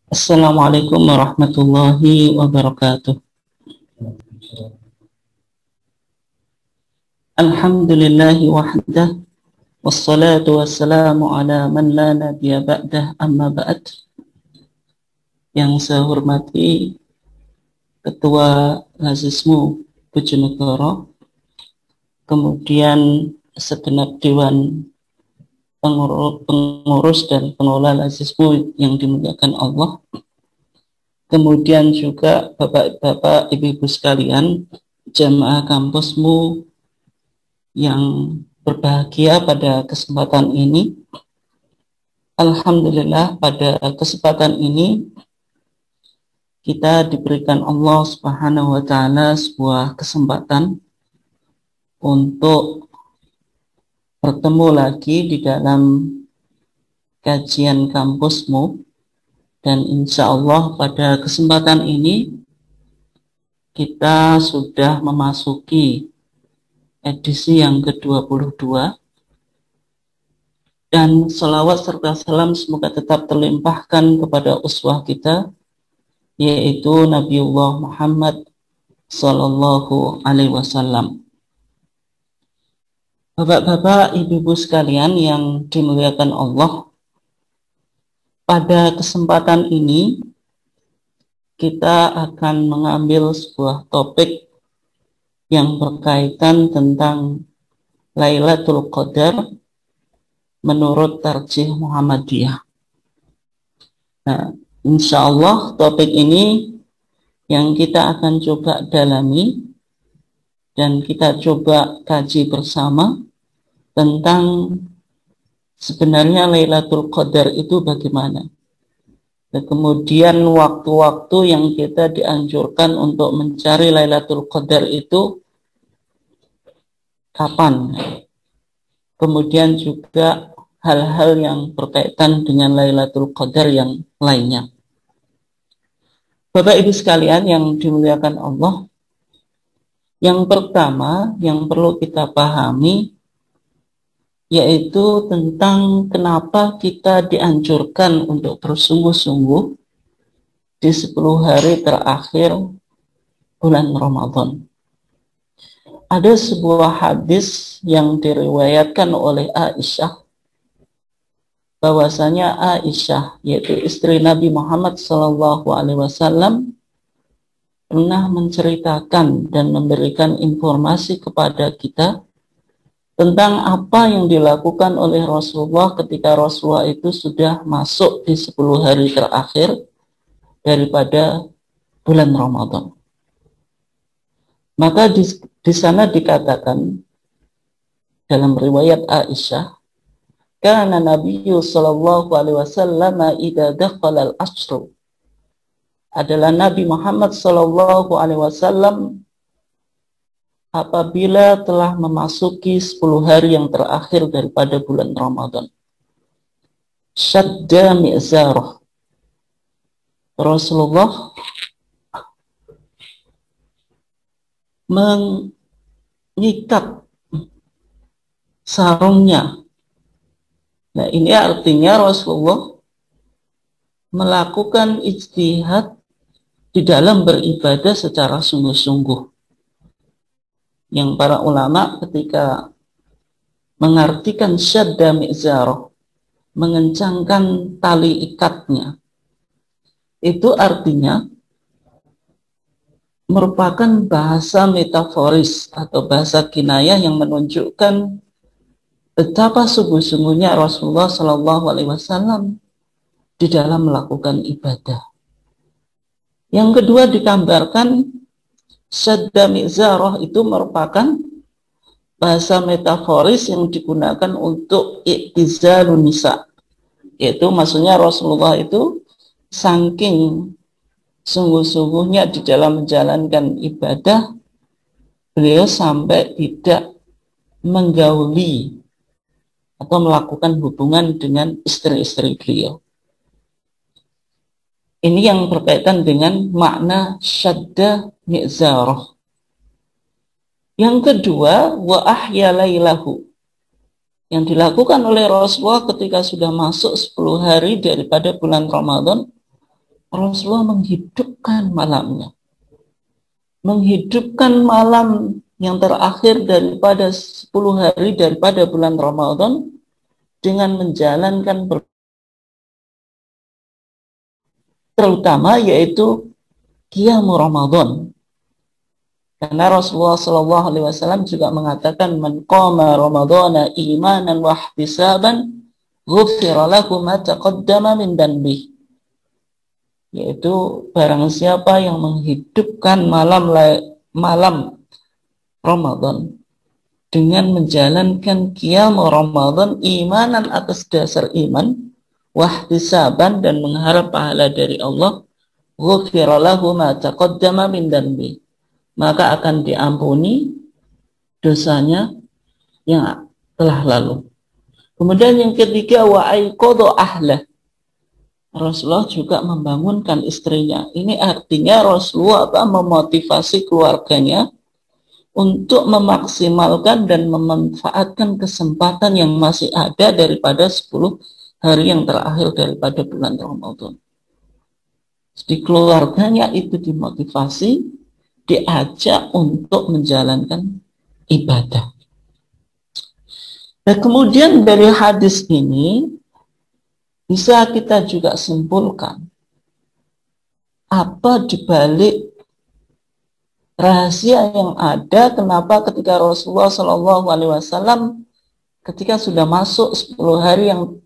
Assalamualaikum warahmatullahi wabarakatuh. Alhamdulillahi wahdah, wassalatu wassalamu ala man la nabiyya ba'dah, amma ba'd. Yang saya hormati Ketua Lazismu Bojonegoro, kemudian segenap Dewan pengurus dan pengelola Lazismu yang dimuliakan Allah, kemudian juga bapak-bapak, ibu-ibu sekalian, jamaah kampusmu yang berbahagia pada kesempatan ini. Alhamdulillah, pada kesempatan ini kita diberikan Allah Subhanahu wa Ta'ala sebuah kesempatan untuk bertemu lagi di dalam kajian kampusmu, dan insya Allah pada kesempatan ini kita sudah memasuki edisi yang ke-22, dan salawat serta salam semoga tetap terlimpahkan kepada uswah kita, yaitu Nabiullah Muhammad Sallallahu Alaihi Wasallam. Bapak-bapak, ibu-ibu sekalian yang dimuliakan Allah, pada kesempatan ini kita akan mengambil sebuah topik yang berkaitan tentang Lailatul Qadar menurut tarjih Muhammadiyah. Nah, insya Allah topik ini yang kita akan coba dalami dan kita coba kaji bersama tentang sebenarnya Lailatul Qadar itu bagaimana. Dan kemudian waktu-waktu yang kita dianjurkan untuk mencari Lailatul Qadar itu kapan. Kemudian juga hal-hal yang berkaitan dengan Lailatul Qadar yang lainnya. Bapak Ibu sekalian yang dimuliakan Allah, yang pertama yang perlu kita pahami yaitu tentang kenapa kita dianjurkan untuk bersungguh-sungguh di 10 hari terakhir bulan Ramadan. Ada sebuah hadis yang diriwayatkan oleh Aisyah, bahwasanya Aisyah, yaitu istri Nabi Muhammad SAW, pernah menceritakan dan memberikan informasi kepada kita tentang apa yang dilakukan oleh Rasulullah ketika Rasulullah itu sudah masuk di 10 hari terakhir daripada bulan Ramadan. Maka di sana dikatakan dalam riwayat Aisyah, karena Nabi sallallahu alaihi wasallam idza dakhala al-ashr, adalah Nabi Muhammad sallallahu alaihi wasallam apabila telah memasuki 10 hari yang terakhir daripada bulan Ramadan, syadda mi'zarah, Rasulullah mengikat sarungnya. Nah, ini artinya Rasulullah melakukan ijtihad di dalam beribadah secara sungguh-sungguh. Yang para ulama ketika mengartikan syadda mi'zarah, mengencangkan tali ikatnya, itu artinya merupakan bahasa metaforis atau bahasa kinayah yang menunjukkan betapa sungguh-sungguhnya Rasulullah Shallallahu Alaihi Wasallam di dalam melakukan ibadah. Yang kedua digambarkan syadda mi'zarah itu merupakan bahasa metaforis yang digunakan untuk i'tizalun nisa, yaitu maksudnya Rasulullah itu saking sungguh-sungguhnya di dalam menjalankan ibadah, beliau sampai tidak menggauli atau melakukan hubungan dengan istri-istri beliau. Ini yang berkaitan dengan makna syadda mi'zarah. Yang kedua, wa ahya lailahu, yang dilakukan oleh Rasulullah ketika sudah masuk 10 hari daripada bulan Ramadan, Rasulullah menghidupkan malamnya. Menghidupkan malam yang terakhir daripada 10 hari daripada bulan Ramadan dengan menjalankan terutama yaitu Qiyamul Ramadan. Karena Rasulullah SAW juga mengatakan man qama Ramadana imanan wa ihtisaban ghufira lahu ma taqaddama min dhanbi. Yaitu barang siapa yang menghidupkan malam Ramadan dengan menjalankan qiyam Ramadan imanan atas dasar iman wahtisaban dan mengharap pahala dari Allah, ghufira lahu ma taqaddama min dhanbi, maka akan diampuni dosanya yang telah lalu. Kemudian yang ketiga, wa aiqadha ahlah. Rasulullah juga membangunkan istrinya. Ini artinya Rasulullah memotivasi keluarganya untuk memaksimalkan dan memanfaatkan kesempatan yang masih ada daripada 10 hari yang terakhir daripada bulan Ramadan. Jadi keluarganya itu dimotivasi, diajak untuk menjalankan ibadah. Dan kemudian dari hadis ini bisa kita juga simpulkan apa dibalik rahasia yang ada kenapa ketika Rasulullah SAW ketika sudah masuk 10 hari yang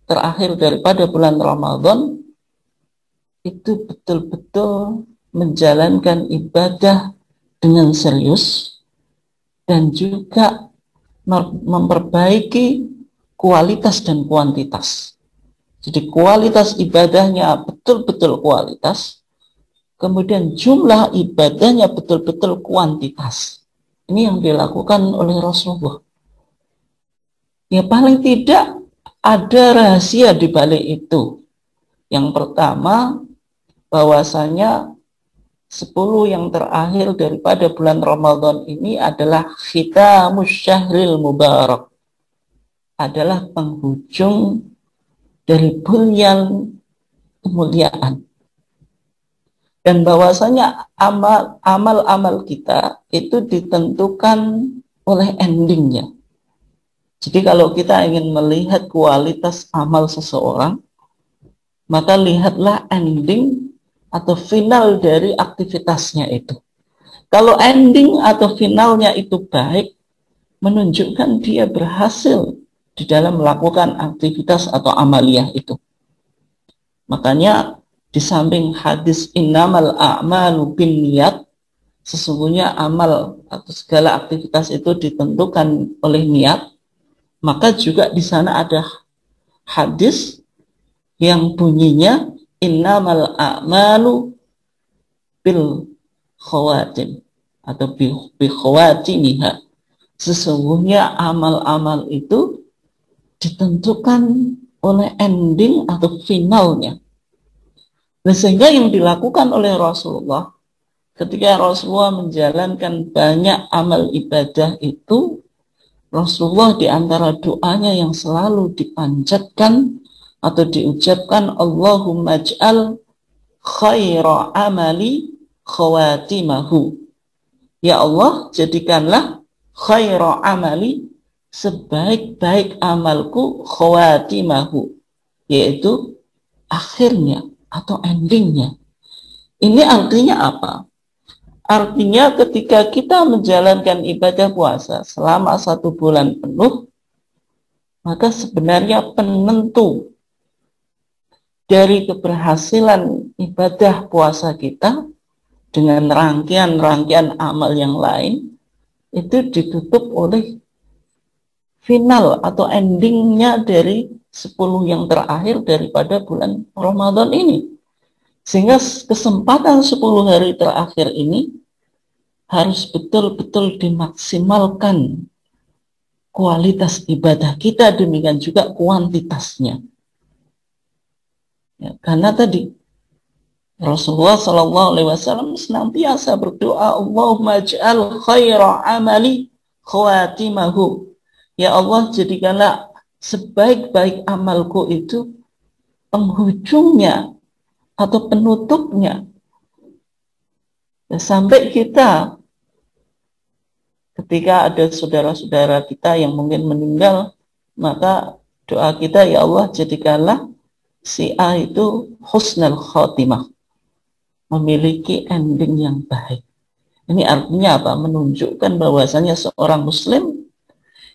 terakhir daripada bulan Ramadan itu betul-betul menjalankan ibadah dengan serius dan juga memperbaiki kualitas dan kuantitas. Jadi kualitas ibadahnya betul-betul kualitas, kemudian jumlah ibadahnya betul-betul kuantitas. Ini yang dilakukan oleh Rasulullah. Ya paling tidak ada rahasia di balik itu. Yang pertama, bahwasanya 10 yang terakhir daripada bulan Ramadan ini adalah khitamus syahril mubarak. Adalah penghujung dari bulan kemuliaan. Dan bahwasanya amal-amal kita itu ditentukan oleh endingnya. Jadi kalau kita ingin melihat kualitas amal seseorang, maka lihatlah ending atau final dari aktivitasnya itu. Kalau ending atau finalnya itu baik, menunjukkan dia berhasil di dalam melakukan aktivitas atau amaliyah itu. Makanya di samping hadis innamal a'malu binniyat, sesungguhnya amal atau segala aktivitas itu ditentukan oleh niat, maka juga di sana ada hadis yang bunyinya innamal a'malu bil khawatim atau bi khawatimiha. Sesungguhnya amal-amal itu ditentukan oleh ending atau finalnya. Nah, sehingga yang dilakukan oleh Rasulullah ketika Rasulullah menjalankan banyak amal ibadah itu, Rasulullah di antara doanya yang selalu dipanjatkan atau diucapkan, Allahumma ij'al khaira amali khawatimahu. Ya Allah, jadikanlah khaira amali, sebaik-baik amalku, khawatimahu, yaitu akhirnya atau endingnya. Ini artinya apa? Artinya ketika kita menjalankan ibadah puasa selama 1 bulan penuh, maka sebenarnya penentu dari keberhasilan ibadah puasa kita dengan rangkaian-rangkaian amal yang lain itu ditutup oleh final atau endingnya dari 10 yang terakhir daripada bulan Ramadan ini. Sehingga kesempatan 10 hari terakhir ini harus betul-betul dimaksimalkan kualitas ibadah kita, demikian juga kuantitasnya. Ya, karena tadi Rasulullah SAW senantiasa berdoa, Allahumma ij'al khaira amali khawatimahu. Ya Allah, jadikanlah sebaik-baik amalku itu penghujungnya atau penutupnya. Sampai kita ketika ada saudara-saudara kita yang mungkin meninggal, maka doa kita, ya Allah jadikanlah si A itu husnul khotimah, memiliki ending yang baik. Ini artinya apa? Menunjukkan bahwasanya seorang muslim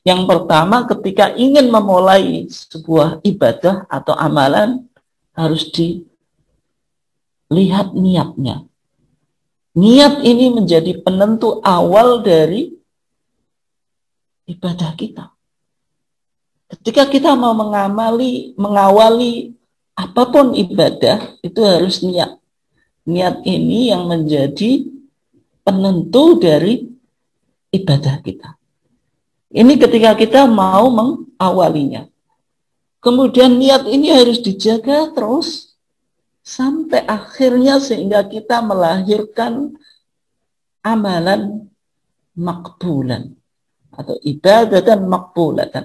yang pertama ketika ingin memulai sebuah ibadah atau amalan harus dilihat niatnya. Niat ini menjadi penentu awal dari ibadah kita. Ketika kita mau mengawali apapun ibadah, itu harus niat. Niat ini yang menjadi penentu dari ibadah kita. Ini ketika kita mau mengawalinya. Kemudian niat ini harus dijaga terus sampai akhirnya sehingga kita melahirkan amalan makbulan atau ibadatan makbulatan.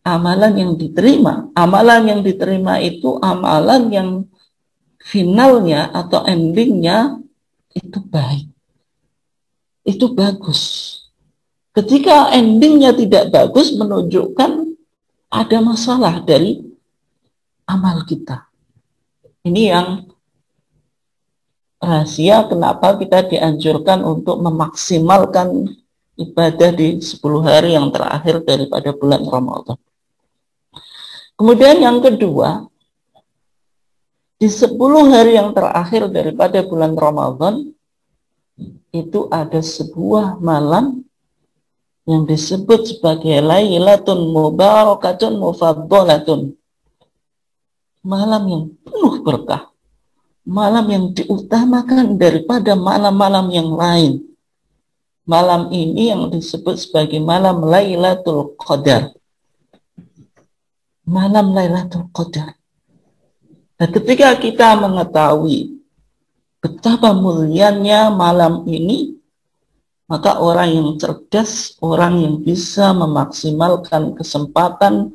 Amalan yang diterima. Amalan yang diterima itu amalan yang finalnya atau endingnya itu baik. Itu bagus. Ketika endingnya tidak bagus, menunjukkan ada masalah dari amal kita. Ini yang rahasia kenapa kita dianjurkan untuk memaksimalkan ibadah di 10 hari yang terakhir daripada bulan Ramadan. Kemudian yang kedua, di 10 hari yang terakhir daripada bulan Ramadan, itu ada sebuah malam yang disebut sebagai Lailatun Mubarakatun Mufaddalatun. Malam yang penuh berkah. Malam yang diutamakan daripada malam-malam yang lain. Malam ini yang disebut sebagai malam Lailatul Qadar. Malam Lailatul Qadar. Dan ketika kita mengetahui betapa mulianya malam ini, maka orang yang cerdas, orang yang bisa memaksimalkan kesempatan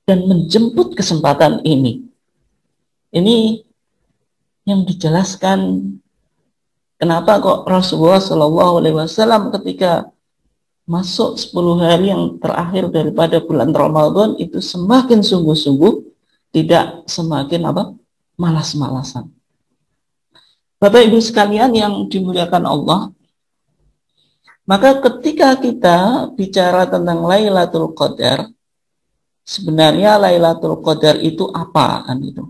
dan menjemput kesempatan ini. Ini yang dijelaskan kenapa kok Rasulullah SAW ketika masuk 10 hari yang terakhir daripada bulan Ramadan itu semakin sungguh-sungguh, tidak semakin malas-malasan. Bapak Ibu sekalian yang dimuliakan Allah, maka ketika kita bicara tentang Lailatul Qadar, sebenarnya Lailatul Qadar itu apa kan itu?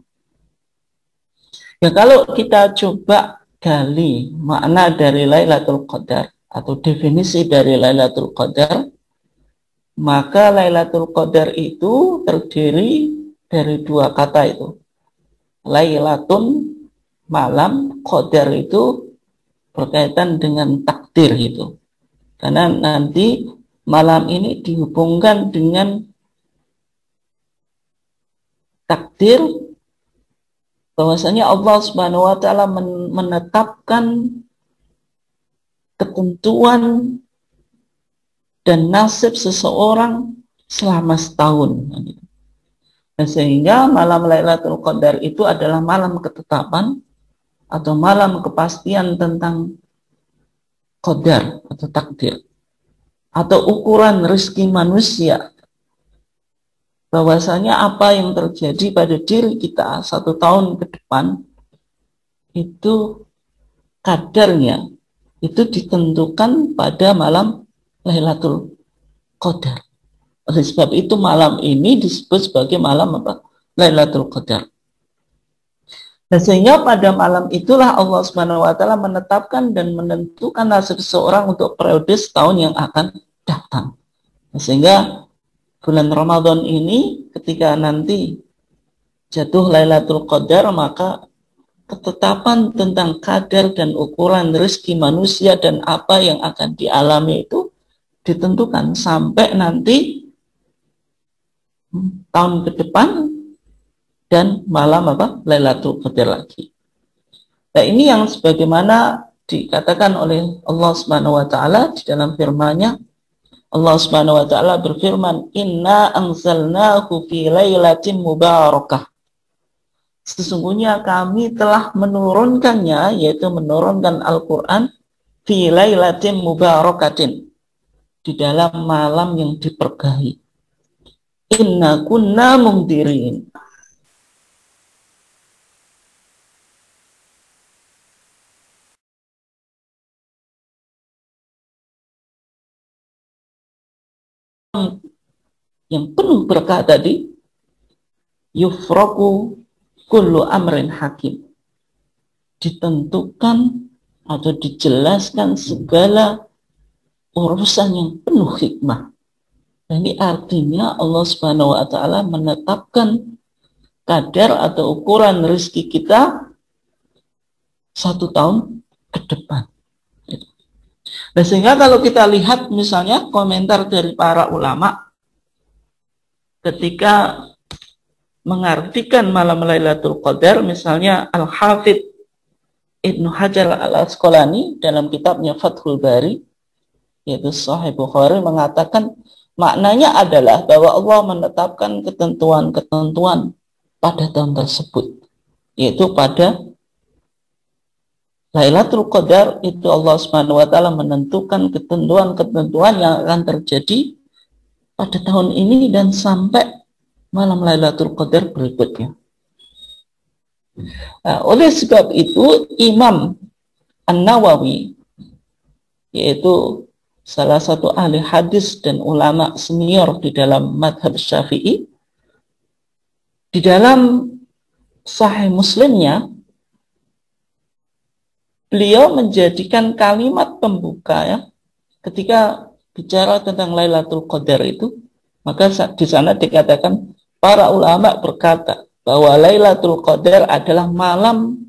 Ya kalau kita coba gali makna dari Lailatul Qadar atau definisi dari Lailatul Qadar, maka Lailatul Qadar itu terdiri dari 2 kata itu. Lailatun malam, Qadar itu berkaitan dengan takdir gitu. Karena nanti malam ini dihubungkan dengan takdir, bahwasanya Allah Subhanahu wa taala menetapkan ketentuan dan nasib seseorang selama setahun. Dan sehingga malam Lailatul Qadar itu adalah malam ketetapan atau malam kepastian tentang qadar atau takdir, atau ukuran rezeki manusia, bahwasanya apa yang terjadi pada diri kita 1 tahun ke depan itu kadarnya itu ditentukan pada malam Lailatul Qadar. Oleh sebab itu malam ini disebut sebagai malam Lailatul Qadar. Dan sehingga pada malam itulah Allah Subhanahu wa taala menetapkan dan menentukan nasib seseorang untuk periode setahun yang akan datang. Sehingga bulan Ramadan ini ketika nanti jatuh Lailatul Qadar, maka ketetapan tentang kadar dan ukuran rezeki manusia dan apa yang akan dialami itu ditentukan sampai nanti tahun ke depan dan malam Lailatul Qadar lagi. Nah ini yang sebagaimana dikatakan oleh Allah Subhanahu wa taala di dalam firman-Nya. Allah Subhanahu wa taala berfirman, "Inna anzalnahu fi lailatin mubarakah." Sesungguhnya kami telah menurunkannya, yaitu menurunkan Al-Quran fi lailatin mubarakatin, di dalam malam yang diberkahi. Inna kunna mungdirin. Yang penuh berkah tadi, yufraku kullu amrin hakim, ditentukan atau dijelaskan segala urusan yang penuh hikmah. Dan ini artinya Allah Subhanahu wa Ta'ala menetapkan kadar atau ukuran rezeki kita 1 tahun ke depan. Nah, sehingga kalau kita lihat misalnya komentar dari para ulama ketika mengartikan malam Lailatul Qadar, misalnya Al-Hafidh Ibnu Hajar Al-Asqalani dalam kitabnya Fathul Bari, yaitu Sahih Bukhari, mengatakan maknanya adalah bahwa Allah menetapkan ketentuan-ketentuan pada tahun tersebut, yaitu pada Lailatul Qadar itu Allah Subhanahu wa Ta'ala menentukan ketentuan-ketentuan yang akan terjadi pada tahun ini dan sampai malam Lailatul Qadar berikutnya. Nah, oleh sebab itu Imam An-Nawawi, yaitu salah satu ahli hadis dan ulama senior di dalam madhab Syafi'i, di dalam Sahih Muslimnya beliau menjadikan kalimat pembuka ya, ketika bicara tentang Lailatul Qadar itu, maka di sana dikatakan para ulama berkata bahwa Lailatul Qadar adalah malam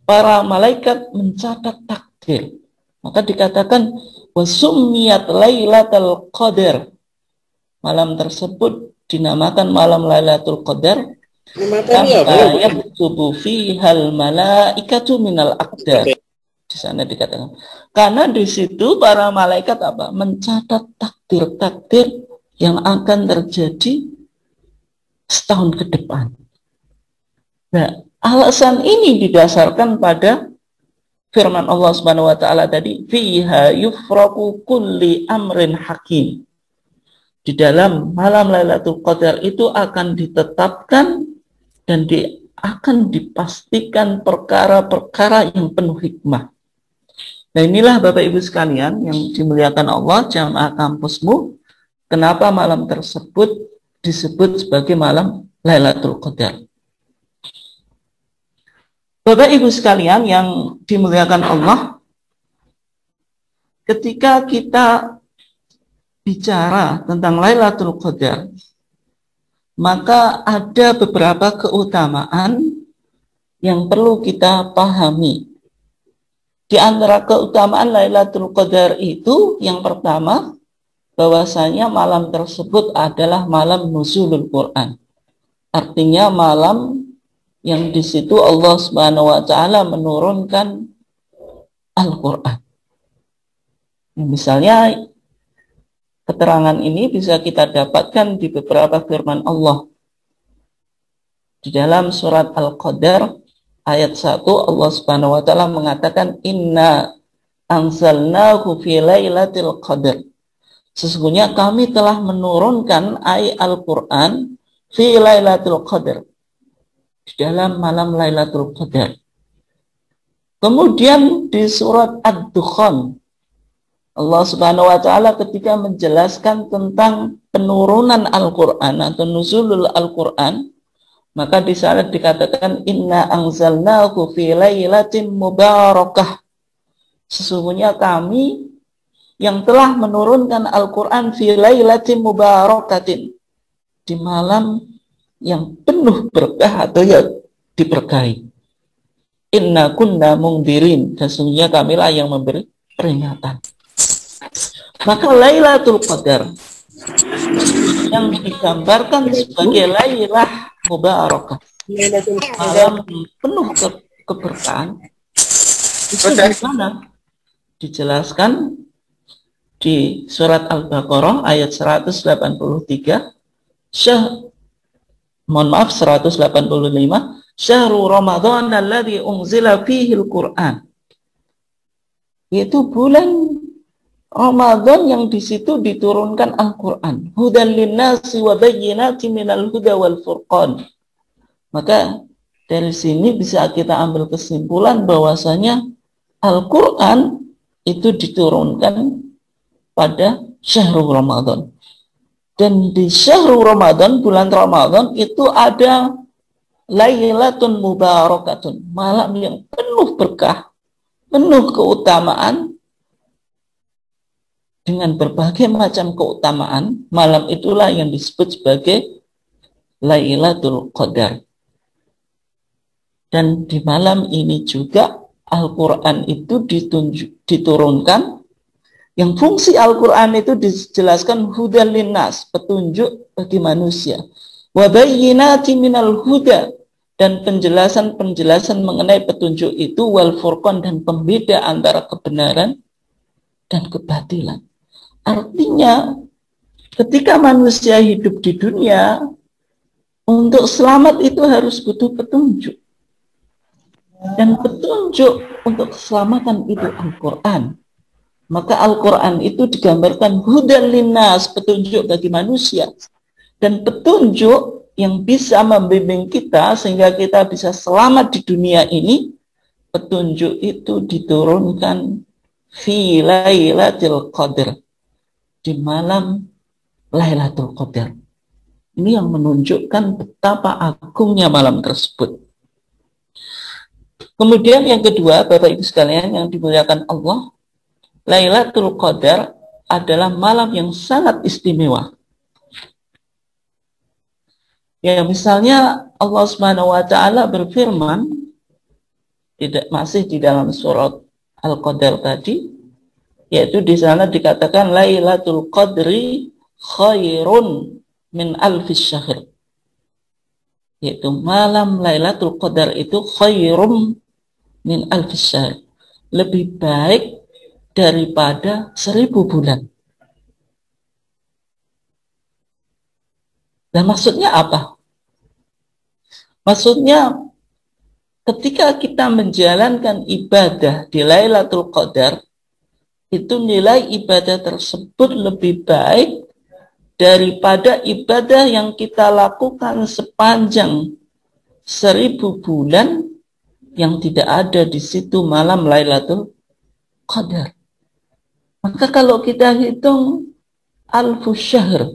para malaikat mencatat takdir. Maka dikatakan wasummiyat Lailatul Qadar. Malam tersebut dinamakan malam Lailatul Qadar karena yaktubu fihal malaikatu minal aqdar. Di sana dikatakan karena di situ para malaikat apa? Mencatat takdir-takdir yang akan terjadi setahun ke depan. Nah, alasan ini didasarkan pada firman Allah Subhanahu wa Ta'ala tadi, fiha yufraku kulli amrin hakim. Di dalam malam Lailatul Qadar itu akan ditetapkan dan akan dipastikan perkara-perkara yang penuh hikmah. Nah, inilah Bapak Ibu sekalian yang dimuliakan Allah, jamaah kampusmu, kenapa malam tersebut disebut sebagai malam Lailatul Qadar. Bapak Ibu sekalian yang dimuliakan Allah, ketika kita bicara tentang Lailatul Qadar, maka ada beberapa keutamaan yang perlu kita pahami. Di antara keutamaan Lailatul Qadar itu, yang pertama, bahwasanya malam tersebut adalah malam nuzulul Quran. Artinya malam yang di situ Allah Subhanahu wa Ta'ala menurunkan Al-Quran. Misalnya keterangan ini bisa kita dapatkan di beberapa firman Allah. Di dalam surat Al-Qadar ayat 1 Allah Subhanahu wa Ta'ala mengatakan inna anzalnahu fi lailatul qadar. Sesungguhnya kami telah menurunkan ayat Al-Quran fi lailatul qadar, di dalam malam Lailatul Qadar. Kemudian di surat Ad-Dukhan Allah Subhanahu wa Ta'ala ketika menjelaskan tentang penurunan Al-Quran atau nuzulul Al-Quran, maka di sana dikatakan inna anzalnahu fi lailatin mubarakah. Sesungguhnya kami yang telah menurunkan Al-Quran fi lailatin mubarakatin, di malam yang penuh berkah atau yang diberkahi. Inna kunna mungdirin, sesungguhnya kamilah yang memberi peringatan. Maka Lailatul Qadar yang digambarkan sebagai Lailah Mubarakah, malam penuh keberkahan, itu di mana? Dijelaskan di surat Al-Baqarah ayat 183, 185, Syahrul Ramadan alladzi unzila fihi al-Qur'an. Yaitu bulan Ramadan yang di situ diturunkan Al-Qur'an. Hudan linnasi wa bayyinatin minal huda wal furqan. Maka dari sini bisa kita ambil kesimpulan bahwasanya Al-Qur'an itu diturunkan pada Syahrul Ramadan. Dan di Syahrul Ramadan, bulan Ramadan itu ada Lailatun Mubarakatun, malam yang penuh berkah, penuh keutamaan, dengan berbagai macam keutamaan. Malam itulah yang disebut sebagai Lailatul Qadar. Dan di malam ini juga Al-Quran itu diturunkan. Yang fungsi Al-Quran itu dijelaskan hudan linnas, petunjuk bagi manusia. Wa bayyinati minal huda, dan penjelasan-penjelasan mengenai petunjuk itu wal furqan, dan pembeda antara kebenaran dan kebatilan. Artinya ketika manusia hidup di dunia, untuk selamat itu harus butuh petunjuk. Dan petunjuk untuk keselamatan itu Al-Quran. Maka Al-Quran itu digambarkan hudan linnas, petunjuk bagi manusia. Dan petunjuk yang bisa membimbing kita sehingga kita bisa selamat di dunia ini, petunjuk itu diturunkan fi Lailatul Qadar, di malam Lailatul Qadar. Ini yang menunjukkan betapa agungnya malam tersebut. Kemudian yang kedua, Bapak Ibu sekalian yang dimuliakan Allah, Lailatul Qadar adalah malam yang sangat istimewa. Ya, misalnya Allah Subhanahu wa taala berfirman, masih di dalam surat Al-Qadar tadi, yaitu di sana dikatakan Lailatul Qadri khairun min alfis syahr. Yaitu malam Lailatul Qadar itu khairum min alfis syahr, lebih baik daripada 1000 bulan. Dan maksudnya apa? Maksudnya ketika kita menjalankan ibadah di Lailatul Qadar, itu nilai ibadah tersebut lebih baik daripada ibadah yang kita lakukan sepanjang 1000 bulan yang tidak ada di situ malam Lailatul Qadar. Maka kalau kita hitung alfu syahr,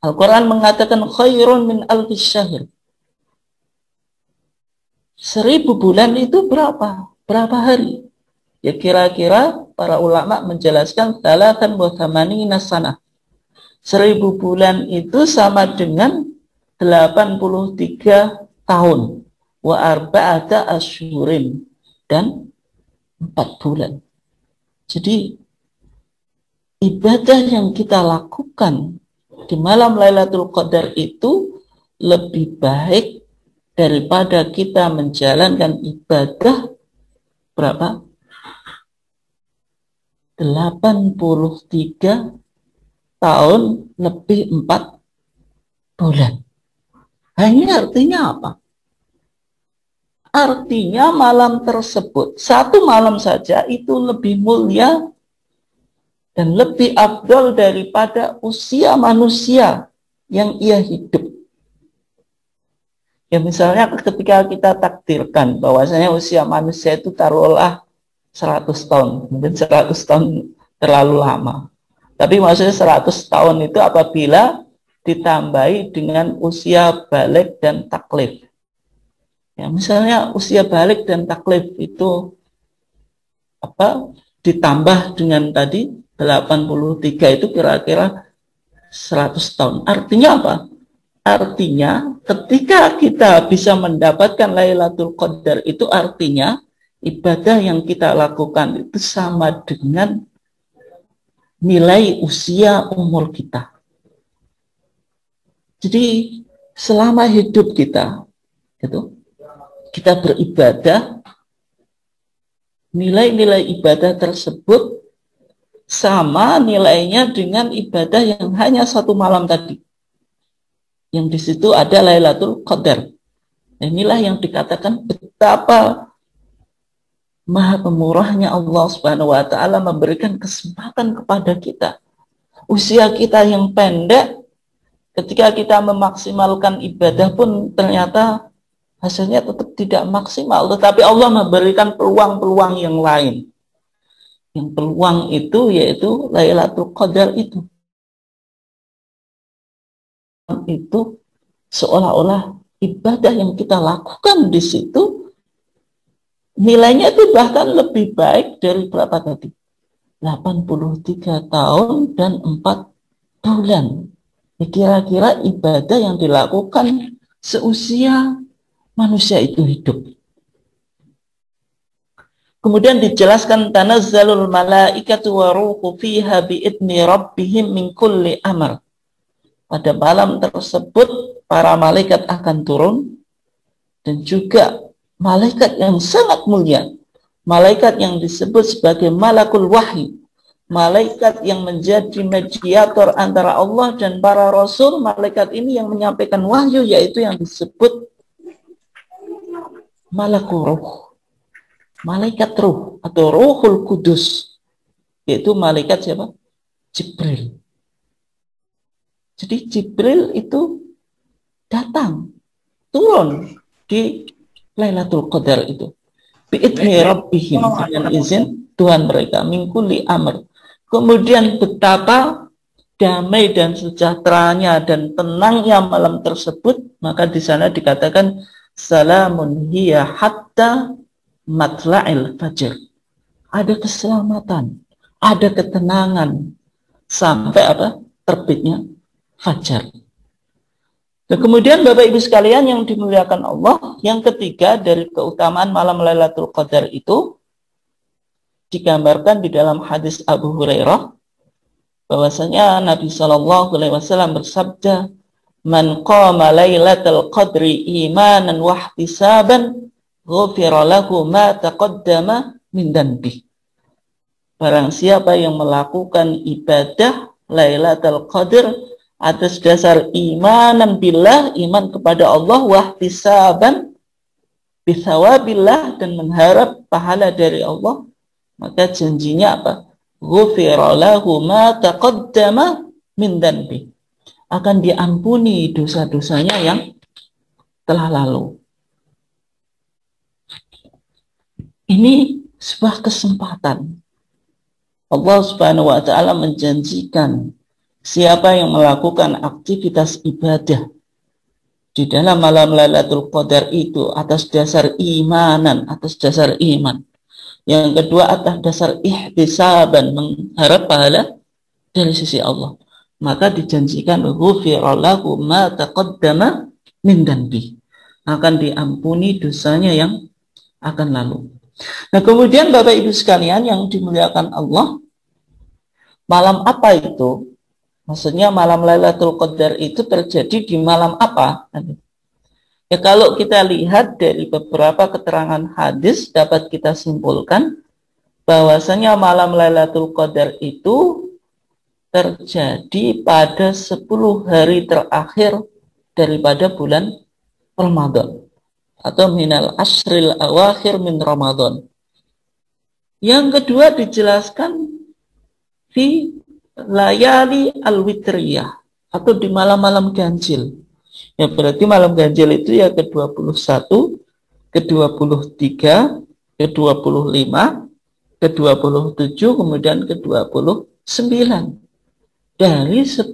Al-Quran mengatakan khairun min alfi syahr. 1000 bulan itu berapa? Berapa hari? Ya kira-kira para ulama menjelaskan salatan wa thamanina sanah. 1000 bulan itu sama dengan 83 tahun. Wa arba'ata asyhurin, dan 4 bulan. Jadi ibadah yang kita lakukan di malam Lailatul Qadar itu lebih baik daripada kita menjalankan ibadah berapa? 83 tahun lebih 4 bulan. Nah, ini artinya apa? Artinya malam tersebut, satu malam saja itu lebih mulia dan lebih afdal daripada usia manusia yang ia hidup. Ya misalnya ketika kita takdirkan bahwasanya usia manusia itu taruhlah 100 tahun. Mungkin 100 tahun terlalu lama. Tapi maksudnya 100 tahun itu apabila ditambahi dengan usia balik dan taklif. Ya, misalnya usia balik dan taklif itu ditambah dengan tadi 83 itu kira-kira 100 tahun. Artinya apa? Artinya ketika kita bisa mendapatkan Lailatul Qadar itu artinya ibadah yang kita lakukan itu sama dengan nilai usia umur kita. Jadi selama hidup kita itu kita beribadah, nilai-nilai ibadah tersebut sama nilainya dengan ibadah yang hanya 1 malam tadi. Yang di situ ada Lailatul Qadar. Inilah yang dikatakan betapa maha pemurahnya Allah Subhanahu wa taala memberikan kesempatan kepada kita. Usia kita yang pendek, ketika kita memaksimalkan ibadah pun ternyata hasilnya tetap tidak maksimal. Tetapi Allah memberikan peluang-peluang yang lain. Yang peluang itu yaitu Lailatul Qadar itu. Itu seolah-olah ibadah yang kita lakukan di situ nilainya itu bahkan lebih baik dari berapa tadi? 83 tahun dan 4 bulan. Kira-kira ibadah yang dilakukan seusia manusia itu hidup. Kemudian dijelaskan tanazzalul malaikatu wa ruhu fiha bi'idni rabbihim min kulli amr. Pada malam tersebut para malaikat akan turun dan juga malaikat yang sangat mulia, malaikat yang disebut sebagai malakul wahyi, malaikat yang menjadi mediator antara Allah dan para rasul. Malaikat ini yang menyampaikan wahyu, yaitu yang disebut malakul ruh, malaikat ruh atau ruhul kudus, yaitu malaikat siapa? Jibril. Jadi Jibril itu datang, turun di Lailatul Qadar itu. Bi'idni rabbihim, dengan izin Tuhan mereka, min kulli amr. Kemudian betapa damai dan sejahteranya dan tenangnya malam tersebut, maka di sana dikatakan salamun hiya hatta matla'il fajr. Ada keselamatan, ada ketenangan sampai apa? Terbitnya fajar. Dan kemudian Bapak Ibu sekalian yang dimuliakan Allah, yang ketiga dari keutamaan malam Lailatul Qadar itu digambarkan di dalam hadis Abu Hurairah bahwasanya Nabi Shallallahu Alaihi Wasallam bersabda, "Man qama Lailatul Qadri imanan wa ihtisaban, ghufira lahu ma taqaddama min dhanbi." Barang siapa yang melakukan ibadah Lailatul Qadar atas dasar imanan billah, iman kepada Allah, wahtisaban bisawabillah, dan mengharap pahala dari Allah, maka janjinya apa? Ghufira lahu ma taqaddama min dhanbi. Akan diampuni dosa-dosanya yang telah lalu. Ini sebuah kesempatan. Allah Subhanahu wa taala menjanjikan siapa yang melakukan aktivitas ibadah di dalam malam Lailatul Qadar itu atas dasar imanan, atas dasar iman. Yang kedua atas dasar ihtisaban, mengharap pahala dari sisi Allah. Maka dijanjikan ghufira lahu ma taqaddama min dhanbi. Akan diampuni dosanya yang akan lalu. Nah, kemudian Bapak Ibu sekalian yang dimuliakan Allah, malam apa itu? Maksudnya malam Lailatul Qadar itu terjadi di malam apa? Ya, kalau kita lihat dari beberapa keterangan hadis dapat kita simpulkan bahwasanya malam Lailatul Qadar itu terjadi pada 10 hari terakhir daripada bulan Ramadan atau minal ashril awakhir min Ramadan. Yang kedua dijelaskan di layali al-witriyah atau di malam-malam ganjil. Ya, berarti malam ganjil itu ya ke-21, ke-23, ke-25, ke-27, kemudian ke-29. Dari 10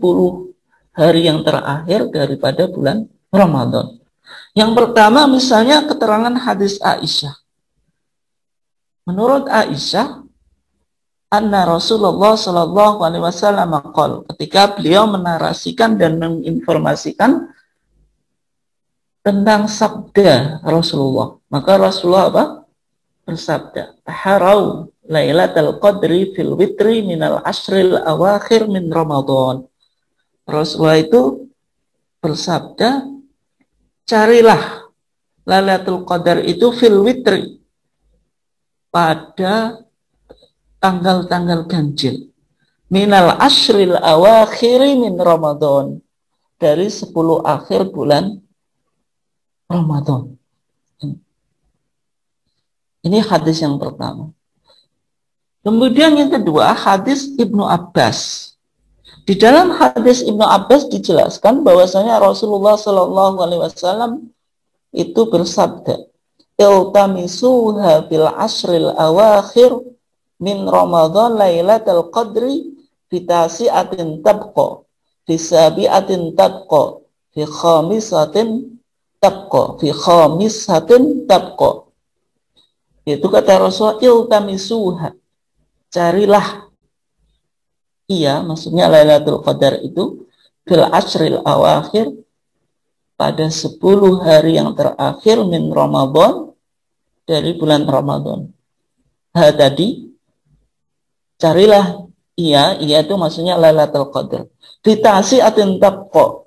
hari yang terakhir daripada bulan Ramadan. Yang pertama misalnya keterangan hadis Aisyah. Menurut Aisyah, anna Rasulullah Shallallahu Alaihi Wasallam qol, ketika beliau menarasikan dan menginformasikan tentang sabda Rasulullah, maka Rasulullah apa? Bersabda, taharau lailatul qadri fil witri minal ashril awakhir min Ramadan. Rasulullah itu bersabda, carilah Lailatul Qadar itu fil witri, pada tanggal-tanggal ganjil, minal ashril awakhiri min Ramadan, dari 10 akhir bulan Ramadan. Ini hadis yang pertama. Kemudian yang kedua, hadis Ibnu Abbas. Di dalam hadis Ibnu Abbas dijelaskan bahwasanya Rasulullah Shallallahu Alaihi Wasallam itu bersabda, "Iltamisuha fil ashril awakhir min Ramadan lailatul qadri fi tasi'atin tabqa fi sabi'atin tabqa fi khamisatin tabqa." Itu kata Rasulullah, iltamisuha, carilah, iya, maksudnya Lailatul Qadar itu fil ashril awakhir, pada 10 hari yang terakhir min Ramadan, dari bulan Ramadan. Tadi carilah, iya itu maksudnya Lailatul Qadar. Fitasi atin tabqa,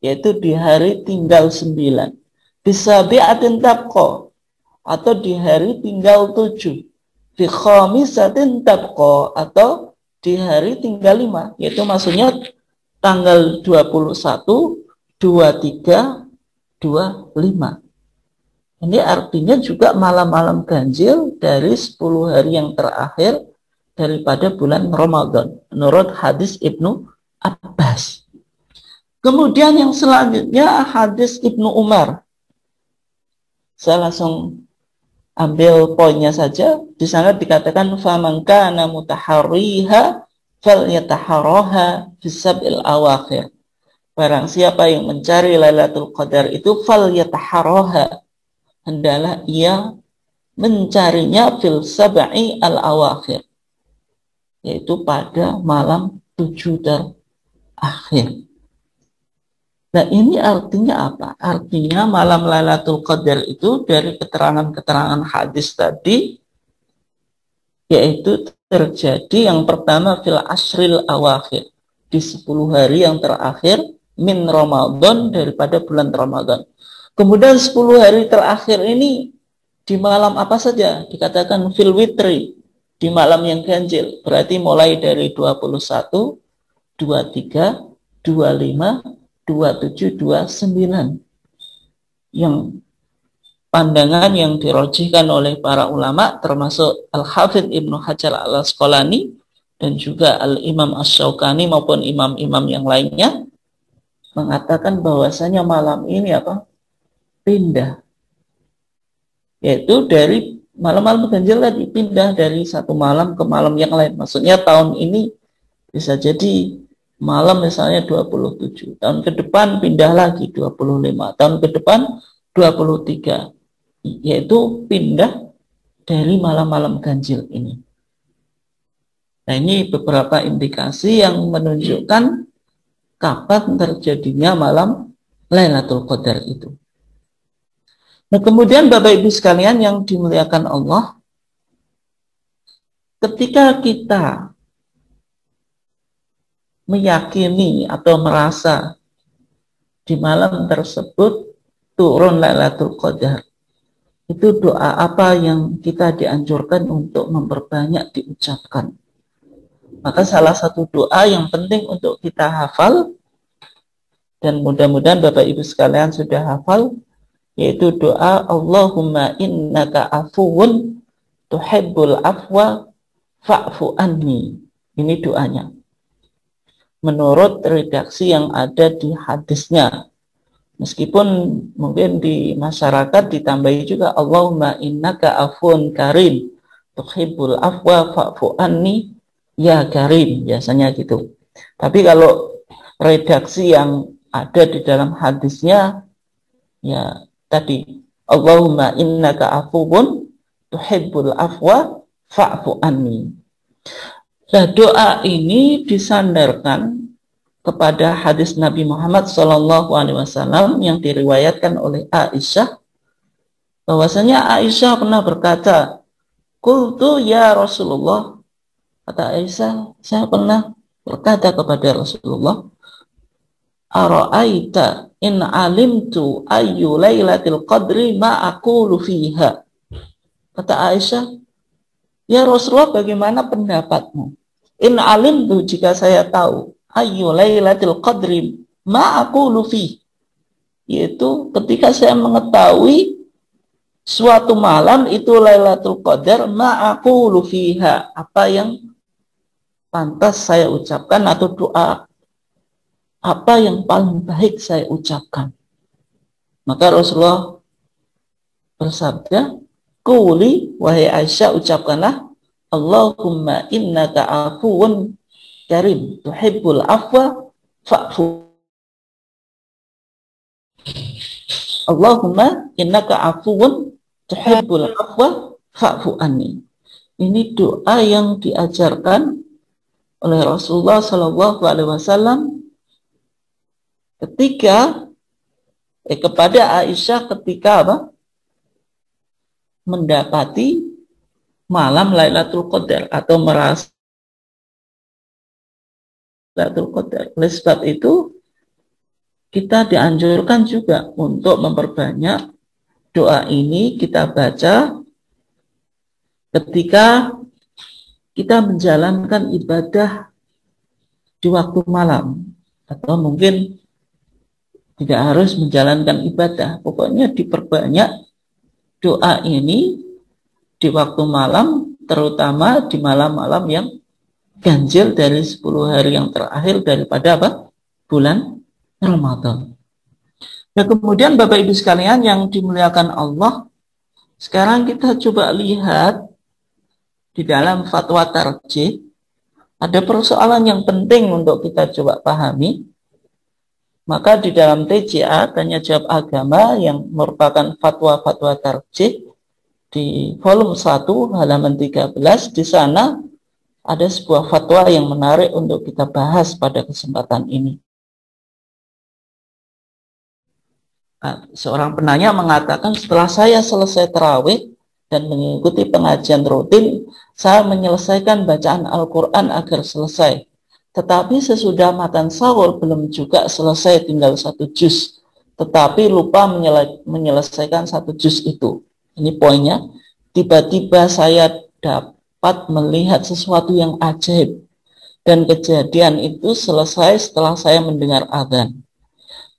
yaitu di hari tinggal 9. Bisa bi'atin tabqa, atau di hari tinggal 7. Fi khamisatin tabqa, atau di hari tinggal 5, yaitu maksudnya tanggal 21, 23, 25. Ini artinya juga malam-malam ganjil dari 10 hari yang terakhir daripada bulan Ramadan, menurut hadis Ibnu Abbas. Kemudian yang selanjutnya hadis Ibnu Umar. Saya langsung ambil poinnya saja. Di sana dikatakan faman kana mutaharriha falyataharraha fisab'il awakhir. Barang siapa yang mencari Lailatul Qadar itu falyataharraha, hendaklah ia mencarinya fil sab'i al awakhir, yaitu pada malam 7 terakhir. Nah, ini artinya apa? Artinya malam Lailatul Qadar itu dari keterangan-keterangan hadis tadi, yaitu terjadi yang pertama fil ashril awakhir, di 10 hari yang terakhir min Ramadan, daripada bulan Ramadan. Kemudian 10 hari terakhir ini di malam apa saja? Dikatakan fil witri, di malam yang ganjil. Berarti mulai dari 21, 23, 25, 27, 29. Yang pandangan yang dirojihkan oleh para ulama, termasuk Al-Hafidh Ibnu Hajar Al-Asqalani dan juga Al-Imam Asy-Syaukani maupun imam-imam yang lainnya, mengatakan bahwasanya malam ini apa? Pindah. Yaitu dari malam-malam ganjil tadi, pindah dari satu malam ke malam yang lain. Maksudnya tahun ini bisa jadi malam misalnya 27, tahun ke depan pindah lagi 25, tahun ke depan 23, yaitu pindah dari malam-malam ganjil ini. Nah, ini beberapa indikasi yang menunjukkan kapan terjadinya malam Lailatul Qadar itu. Nah, kemudian Bapak Ibu sekalian yang dimuliakan Allah, ketika kita meyakini atau merasa di malam tersebut turun Lailatul Qadar, itu doa apa yang kita dianjurkan untuk memperbanyak diucapkan? Maka salah satu doa yang penting untuk kita hafal, dan mudah-mudahan Bapak Ibu sekalian sudah hafal, yaitu doa Allahumma innaka afuwun tuhibbul afwa fa'fu anni. Ini doanya menurut redaksi yang ada di hadisnya. Meskipun mungkin di masyarakat ditambahi juga Allahumma innaka afun karim tuhibbul afwa fa'fu anni ya karim, biasanya gitu. Tapi kalau redaksi yang ada di dalam hadisnya, ya tadi Allahumma innaka afun tuhibbul afwa fa'fu anni. Nah, doa ini disandarkan kepada hadis Nabi Muhammad SAW yang diriwayatkan oleh Aisyah, bahwasanya Aisyah pernah berkata, "Qultu ya Rasulullah," kata Aisyah, saya pernah berkata kepada Rasulullah, "Ara'aita in alimtu ayyu lailatul qadri ma aqulu fiha." Kata Aisyah, "Ya Rasulullah, bagaimana pendapatmu? In alimtu, jika saya tahu, ayyu lailatul qadri ma aqulu fi," yaitu ketika saya mengetahui suatu malam itu Lailatul Qadar, ma'aqulu fiha, apa yang pantas saya ucapkan, atau doa apa yang paling baik saya ucapkan. Maka Rasulullah bersabda, quli, wahai Aisyah, ucapkanlah, Allahumma innaka afuwun karim tuhibbul afwa fa'fu. Allahumma innaka afuwun tuhibbul afwa fa'fu anni. Ini doa yang diajarkan oleh Rasulullah Shallallahu Alaihi Wasallam ketika kepada Aisyah ketika apa? Mendapati malam Lailatul Qadar atau merasa Lailatul Qadar. Oleh sebab itu kita dianjurkan juga untuk memperbanyak doa ini kita baca ketika kita menjalankan ibadah di waktu malam, atau mungkin tidak harus menjalankan ibadah, pokoknya diperbanyak doa ini di waktu malam, terutama di malam-malam yang ganjil dari 10 hari yang terakhir daripada apa? Bulan Ramadan. Nah, kemudian Bapak Ibu sekalian yang dimuliakan Allah, sekarang kita coba lihat di dalam fatwa tarjih ada persoalan yang penting untuk kita coba pahami. Maka di dalam TJA, Tanya Jawab Agama, yang merupakan fatwa-fatwa tarjih di volume 1 halaman 13, di sana ada sebuah fatwa yang menarik untuk kita bahas pada kesempatan ini. Seorang penanya mengatakan, setelah saya selesai tarawih dan mengikuti pengajian rutin, saya menyelesaikan bacaan Al-Quran agar selesai. Tetapi sesudah makan sahur belum juga selesai, tinggal 1 juz. Tetapi lupa menyelesaikan 1 juz itu. Ini poinnya. Tiba-tiba saya dapat melihat sesuatu yang ajaib. Dan kejadian itu selesai setelah saya mendengar adzan.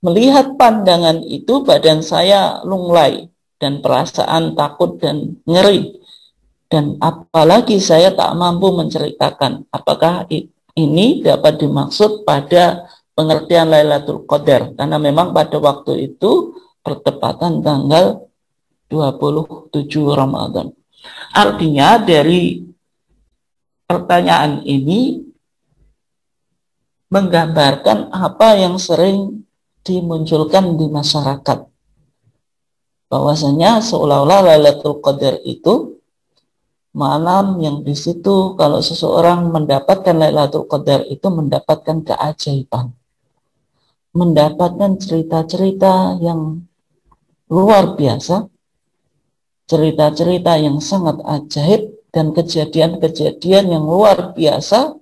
Melihat pandangan itu, badan saya lunglai dan perasaan takut dan ngeri. Dan apalagi saya tak mampu menceritakan apakah ini dapat dimaksud pada pengertian Lailatul Qadar. Karena memang pada waktu itu bertepatan tanggal 27 Ramadan. Artinya dari pertanyaan ini menggambarkan apa yang sering dimunculkan di masyarakat, bahwasanya seolah-olah Lailatul Qadar itu malam yang di situ kalau seseorang mendapatkan Lailatul Qadar itu mendapatkan keajaiban, mendapatkan cerita-cerita yang luar biasa, cerita-cerita yang sangat ajaib, dan kejadian-kejadian yang luar biasa.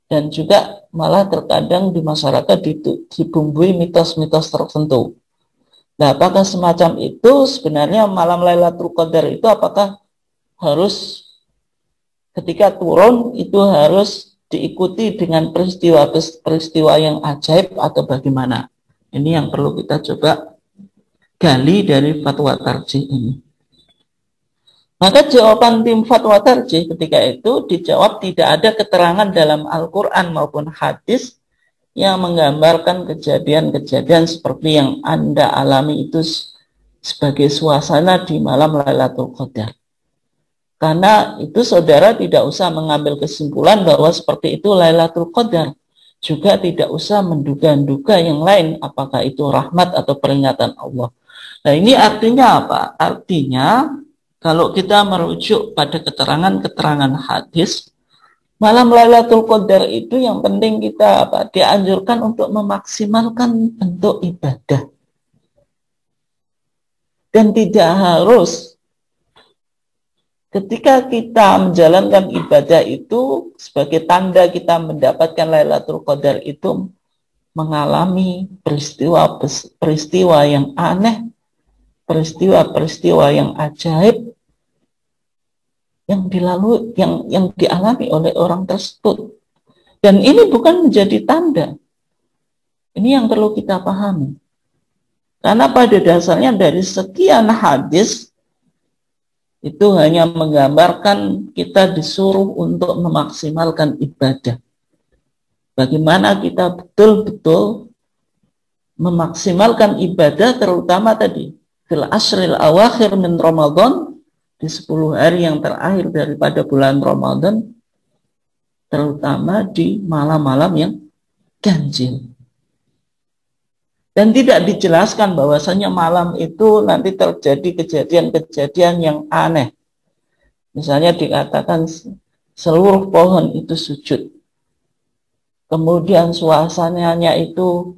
Dan juga malah terkadang di masyarakat dibumbui mitos-mitos tertentu. Nah, apakah semacam itu sebenarnya malam Lailatul Qadar itu apakah harus ketika turun itu harus diikuti dengan peristiwa-peristiwa yang ajaib atau bagaimana? Ini yang perlu kita coba gali dari fatwa tarjih ini. Maka jawaban tim fatwa tarjih ketika itu dijawab tidak ada keterangan dalam Al-Quran maupun hadis yang menggambarkan kejadian-kejadian seperti yang Anda alami itu sebagai suasana di malam Lailatul Qadar. Karena itu saudara tidak usah mengambil kesimpulan bahwa seperti itu Lailatul Qadar. Juga tidak usah menduga-duga yang lain apakah itu rahmat atau peringatan Allah. Nah, ini artinya apa? Artinya kalau kita merujuk pada keterangan-keterangan hadis, malam Lailatul Qadar itu yang penting kita dianjurkan untuk memaksimalkan bentuk ibadah. Dan tidak harus ketika kita menjalankan ibadah itu sebagai tanda kita mendapatkan Lailatul Qadar itu mengalami peristiwa yang aneh, peristiwa-peristiwa yang ajaib yang dialami oleh orang tersebut. Dan ini bukan menjadi tanda. Ini yang perlu kita pahami. Karena pada dasarnya dari sekian hadis itu hanya menggambarkan kita disuruh untuk memaksimalkan ibadah. Bagaimana kita betul-betul memaksimalkan ibadah, terutama tadi fil asril awakhir min Ramadan, di 10 hari yang terakhir daripada bulan Ramadan, terutama di malam-malam yang ganjil. Dan tidak dijelaskan bahwasanya malam itu nanti terjadi kejadian-kejadian yang aneh. Misalnya dikatakan seluruh pohon itu sujud. Kemudian suasananya itu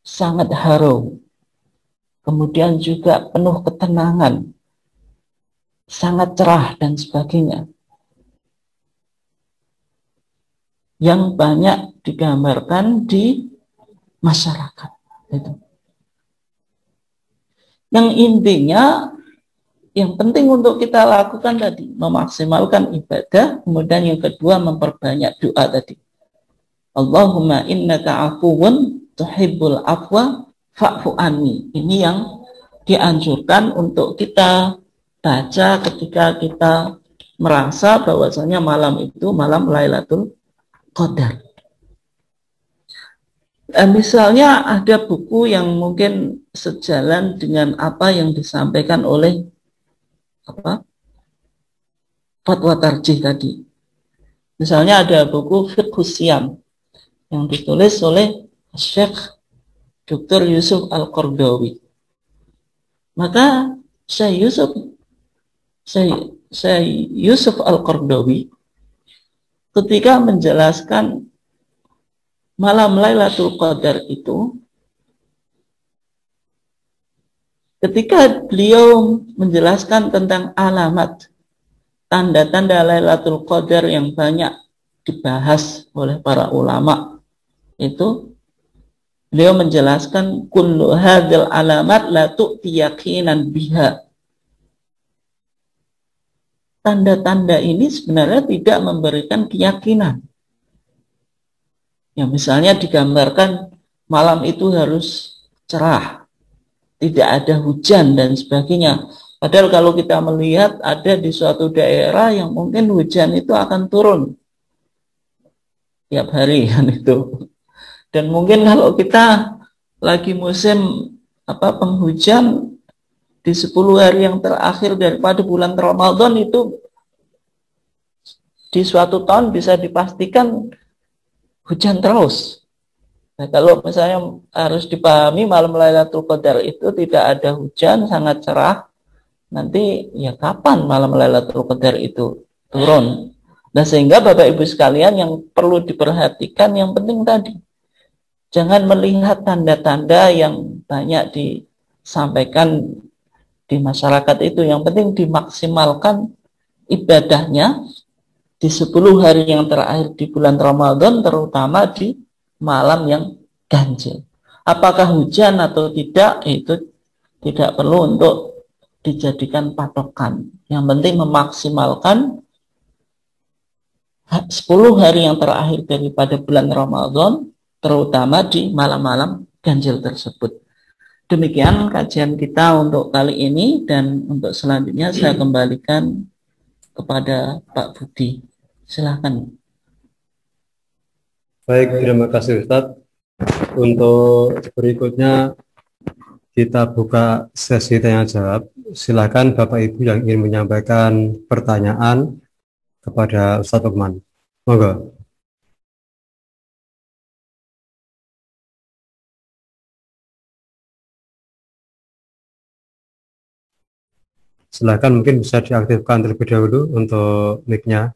sangat harum. Kemudian juga penuh ketenangan. Sangat cerah dan sebagainya. Yang banyak digambarkan di masyarakat. Itu. Yang intinya, yang penting untuk kita lakukan tadi, memaksimalkan ibadah, kemudian yang kedua memperbanyak doa tadi. Allahumma innaka afuwun tuhibbul afwa fa'fu anni. Ini yang dianjurkan untuk kita baca ketika kita merasa bahwasanya malam itu malam Lailatul Qadar. Misalnya ada buku yang mungkin sejalan dengan apa yang disampaikan oleh Fatwa Tarjih tadi. Misalnya ada buku Fiqhus Siyam yang ditulis oleh Syekh Dr. Yusuf Al-Qardawi. Maka Syekh Yusuf Al-Qardawi ketika menjelaskan malam Lailatul Qadar itu, ketika beliau menjelaskan tentang alamat tanda-tanda Lailatul Qadar yang banyak dibahas oleh para ulama, itu beliau menjelaskan kullu hadzal alamat la tu'ti yaqinan biha. Tanda-tanda ini sebenarnya tidak memberikan keyakinan. Ya, misalnya digambarkan malam itu harus cerah, tidak ada hujan dan sebagainya. Padahal kalau kita melihat ada di suatu daerah yang mungkin hujan itu akan turun tiap hari kan itu. Dan mungkin kalau kita lagi musim penghujan di 10 hari yang terakhir daripada bulan Ramadan itu di suatu tahun bisa dipastikan hujan terus. Nah, kalau misalnya harus dipahami malam Lailatul Qadar itu tidak ada hujan, sangat cerah, nanti ya kapan malam Lailatul Qadar itu turun? Nah, sehingga Bapak Ibu sekalian yang perlu diperhatikan yang penting tadi, jangan melihat tanda-tanda yang banyak disampaikan di masyarakat itu. Yang penting dimaksimalkan ibadahnya di 10 hari yang terakhir di bulan Ramadan, terutama di malam yang ganjil. Apakah hujan atau tidak, itu tidak perlu untuk dijadikan patokan. Yang penting memaksimalkan 10 hari yang terakhir daripada bulan Ramadan, terutama di malam-malam ganjil tersebut. Demikian kajian kita untuk kali ini, dan untuk selanjutnya saya kembalikan kepada Pak Budi. Silahkan. Baik, terima kasih Ustadz. Untuk berikutnya kita buka sesi tanya jawab. Silakan Bapak Ibu yang ingin menyampaikan pertanyaan kepada Ustadz Lukman. Monggo. Silakan, mungkin bisa diaktifkan terlebih dahulu untuk mic-nya.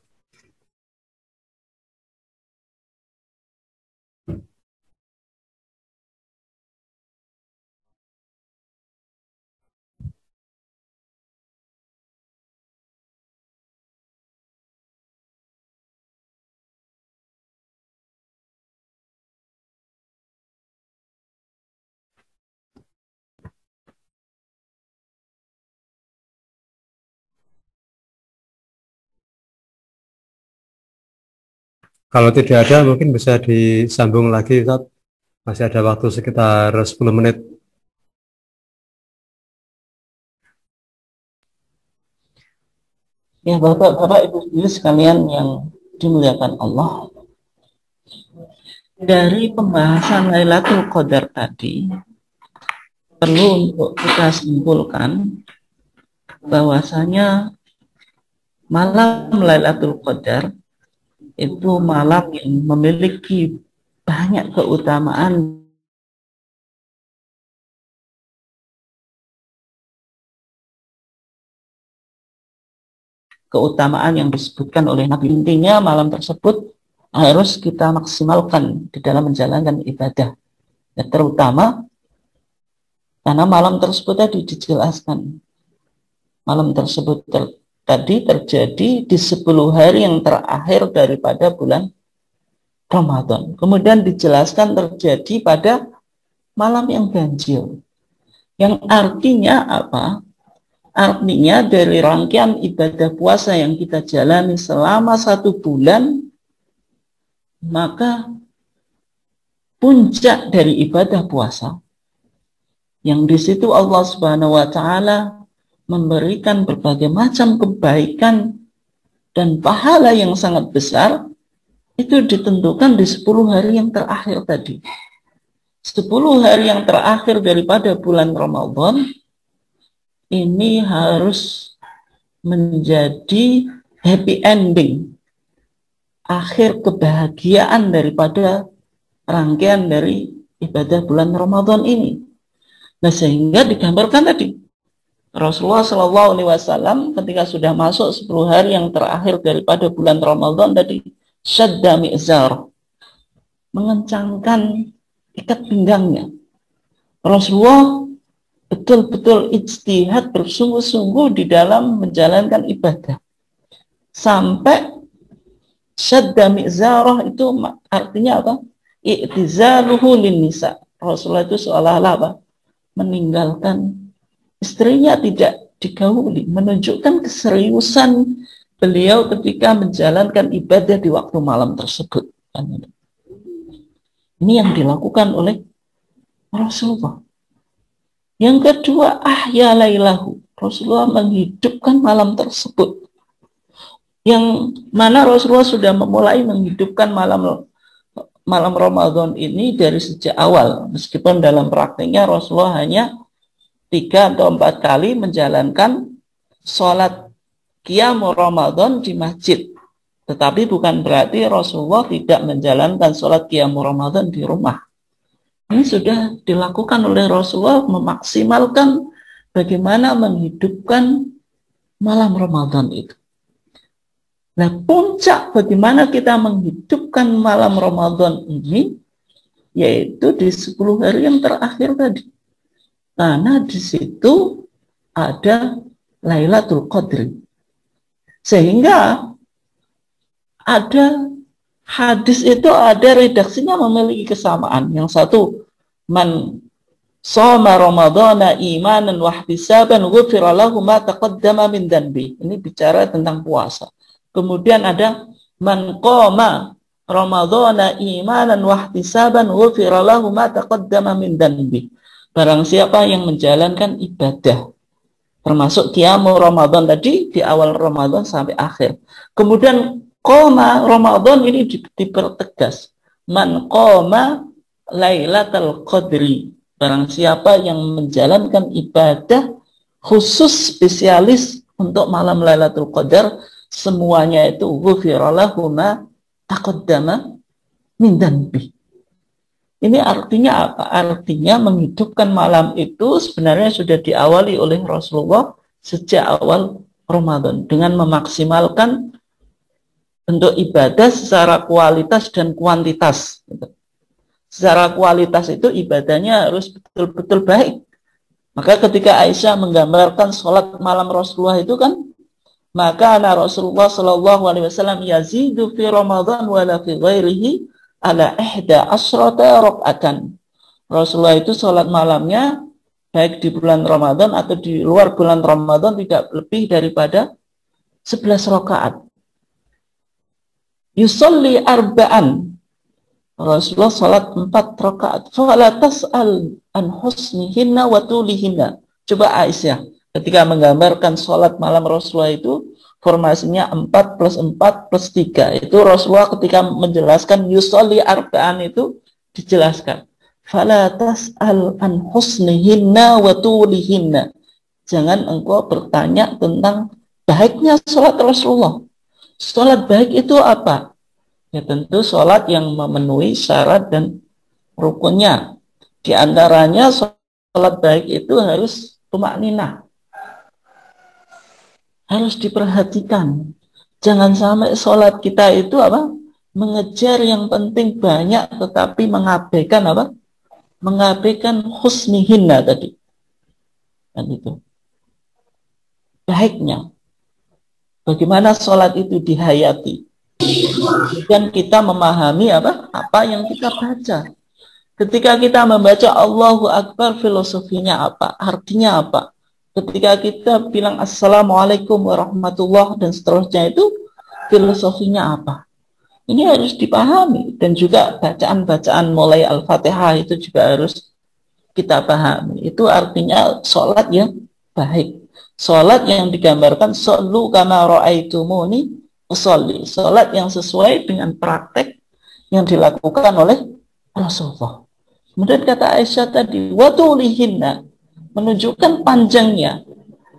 Kalau tidak ada, mungkin bisa disambung lagi, Ustadz. Masih ada waktu sekitar 10 menit. Ya, Bapak-bapak, Ibu-ibu sekalian yang dimuliakan Allah, dari pembahasan Lailatul Qadar tadi perlu untuk kita simpulkan bahwasanya malam Lailatul Qadar itu malam yang memiliki banyak keutamaan yang disebutkan oleh Nabi. Intinya malam tersebut harus kita maksimalkan di dalam menjalankan ibadah, ya, terutama karena malam tersebut tadi dijelaskan, malam tersebut tadi terjadi di 10 hari yang terakhir daripada bulan Ramadan. Kemudian dijelaskan terjadi pada malam yang ganjil, yang artinya apa? Artinya dari rangkaian ibadah puasa yang kita jalani selama 1 bulan, maka puncak dari ibadah puasa, yang di situ Allah Subhanahu wa Ta'ala memberikan berbagai macam kebaikan dan pahala yang sangat besar, itu ditentukan di 10 hari yang terakhir tadi. 10 hari yang terakhir daripada bulan Ramadan ini harus menjadi happy ending, akhir kebahagiaan daripada rangkaian dari ibadah bulan Ramadan ini. Nah, sehingga digambarkan tadi Rasulullah SAW ketika sudah masuk 10 hari yang terakhir daripada bulan Ramadan tadi, syadda mi'zar, mengencangkan ikat pinggangnya. Rasulullah betul-betul ijtihad, bersungguh-sungguh di dalam menjalankan ibadah. Sampai syadda mi'zarah itu artinya apa? I'tizaluhu linnisa. Rasulullah itu seolah-olah apa? Meninggalkan istrinya, tidak digauli, menunjukkan keseriusan beliau ketika menjalankan ibadah di waktu malam tersebut. Ini yang dilakukan oleh Rasulullah. Yang kedua, ahya lailahu. Rasulullah menghidupkan malam tersebut. Yang mana Rasulullah sudah memulai menghidupkan malam Ramadan ini dari sejak awal. Meskipun dalam praktiknya Rasulullah hanya 3 atau 4 kali menjalankan sholat qiyamul Ramadan di masjid. Tetapi bukan berarti Rasulullah tidak menjalankan sholat qiyamul Ramadan di rumah. Ini sudah dilakukan oleh Rasulullah, memaksimalkan bagaimana menghidupkan malam Ramadan itu. Nah, puncak bagaimana kita menghidupkan malam Ramadan ini, yaitu di 10 hari yang terakhir tadi. Karena di situ ada Lailatul Qadri. Sehingga ada hadis itu ada redaksinya memiliki kesamaan. Yang satu, man shoma ramadhana imanan wa ihtisaban ghufira lahu ma taqaddama min dhanbi. Ini bicara tentang puasa. Kemudian ada man qama ramadhana imanan wa ihtisaban ghufira lahu ma taqaddama min dhanbi. Barang siapa yang menjalankan ibadah termasuk qiyamul Ramadan tadi di awal Ramadan sampai akhir. Kemudian qoma Ramadan ini dipertegas. Man qoma Lailatul Qadri. Barang siapa yang menjalankan ibadah khusus spesialis untuk malam Lailatul Qadar, semuanya itu ghufira lahu ma taqaddama min dhanbi. Ini artinya apa? Artinya menghidupkan malam itu sebenarnya sudah diawali oleh Rasulullah sejak awal Ramadan dengan memaksimalkan bentuk ibadah secara kualitas dan kuantitas. Secara kualitas itu ibadahnya harus betul-betul baik. Maka ketika Aisyah menggambarkan sholat malam Rasulullah itu kan, maka Rasulullah SAW yazidu fi Ramadan wala fi ghairihi ala ihda asrata rakaatan. Rasulullah itu sholat malamnya baik di bulan Ramadan atau di luar bulan Ramadan tidak lebih daripada 11 rakaat. Yusolli arba'an. Rasulullah sholat 4 rakaat. Fala tas'al an husnihinna wa tulihinna. Coba Aisyah ketika menggambarkan sholat malam Rasulullah itu, formasinya 4 plus 4 plus 3. Itu Rasulullah ketika menjelaskan yusolli arba'an itu dijelaskan. Fala tas'al an husnihinna wa tulihinna. Jangan engkau bertanya tentang baiknya sholat Rasulullah. Sholat baik itu apa? Ya tentu sholat yang memenuhi syarat dan rukunnya. Di antaranya sholat baik itu harus tumakninah. Harus diperhatikan. Jangan sampai sholat kita itu apa? Mengejar yang penting banyak tetapi mengabaikan apa? Mengabaikan husnihinna tadi. Dan itu. Baiknya. Bagaimana sholat itu dihayati. Dan kita memahami apa? Apa yang kita baca. Ketika kita membaca Allahu Akbar, filosofinya apa? Artinya apa? Ketika kita bilang Assalamualaikum warahmatullahi dan seterusnya itu, filosofinya apa? Ini harus dipahami. Dan juga bacaan-bacaan mulai Al-Fatihah itu juga harus kita pahami. Itu artinya sholat yang baik. Sholat yang digambarkan Shollu kama ra'aitumuni usolli. Sholat yang sesuai dengan praktek yang dilakukan oleh Rasulullah. Kemudian kata Aisyah tadi, watulihinna, menunjukkan panjangnya.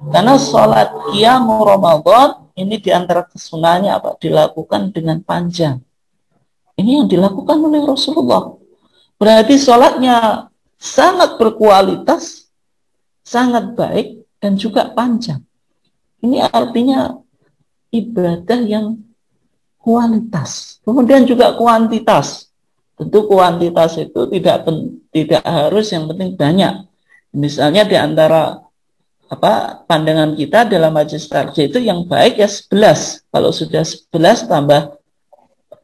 Karena sholat qiyamu Ramadan ini diantara kesunahnya apa? Dilakukan dengan panjang. Ini yang dilakukan oleh Rasulullah. Berarti sholatnya sangat berkualitas, sangat baik, dan juga panjang. Ini artinya ibadah yang kualitas. Kemudian juga kuantitas. Tentu kuantitas itu tidak harus yang penting banyak. Misalnya di antara pandangan kita dalam majelis tarjih itu yang baik ya 11. Kalau sudah 11 tambah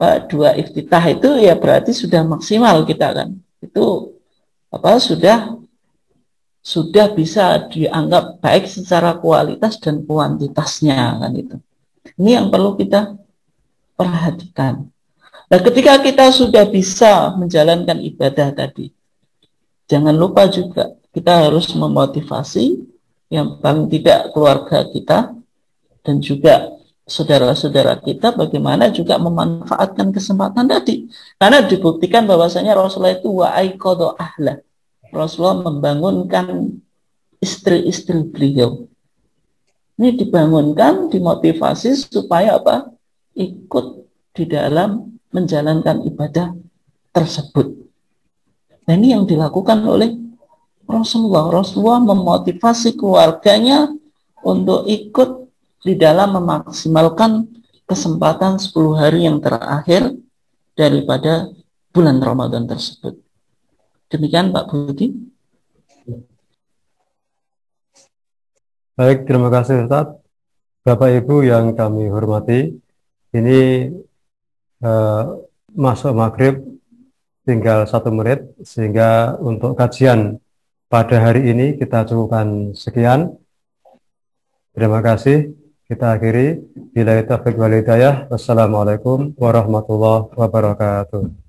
2 iftitah itu ya berarti sudah maksimal kita kan. Itu sudah bisa dianggap baik secara kualitas dan kuantitasnya kan itu. Ini yang perlu kita perhatikan. Nah, ketika kita sudah bisa menjalankan ibadah tadi, jangan lupa juga kita harus memotivasi yang paling tidak keluarga kita dan juga saudara-saudara kita bagaimana juga memanfaatkan kesempatan tadi. Karena dibuktikan bahwasanya Rasulullah itu wa'aiqadha ahla. Rasulullah membangunkan istri-istri beliau. Ini dibangunkan, dimotivasi supaya apa? Ikut di dalam menjalankan ibadah tersebut. Nah, ini yang dilakukan oleh Rasulullah. Rasulullah memotivasi keluarganya untuk ikut di dalam memaksimalkan kesempatan 10 hari yang terakhir daripada bulan Ramadan tersebut. Demikian Pak Budi. Baik, terima kasih Ustaz. Bapak Ibu yang kami hormati, ini masuk maghrib tinggal 1 menit, sehingga untuk kajian pada hari ini kita cukupkan sekian. Terima kasih. Kita akhiri. Billahi taufiq wal hidayah. Wassalamualaikum warahmatullahi wabarakatuh.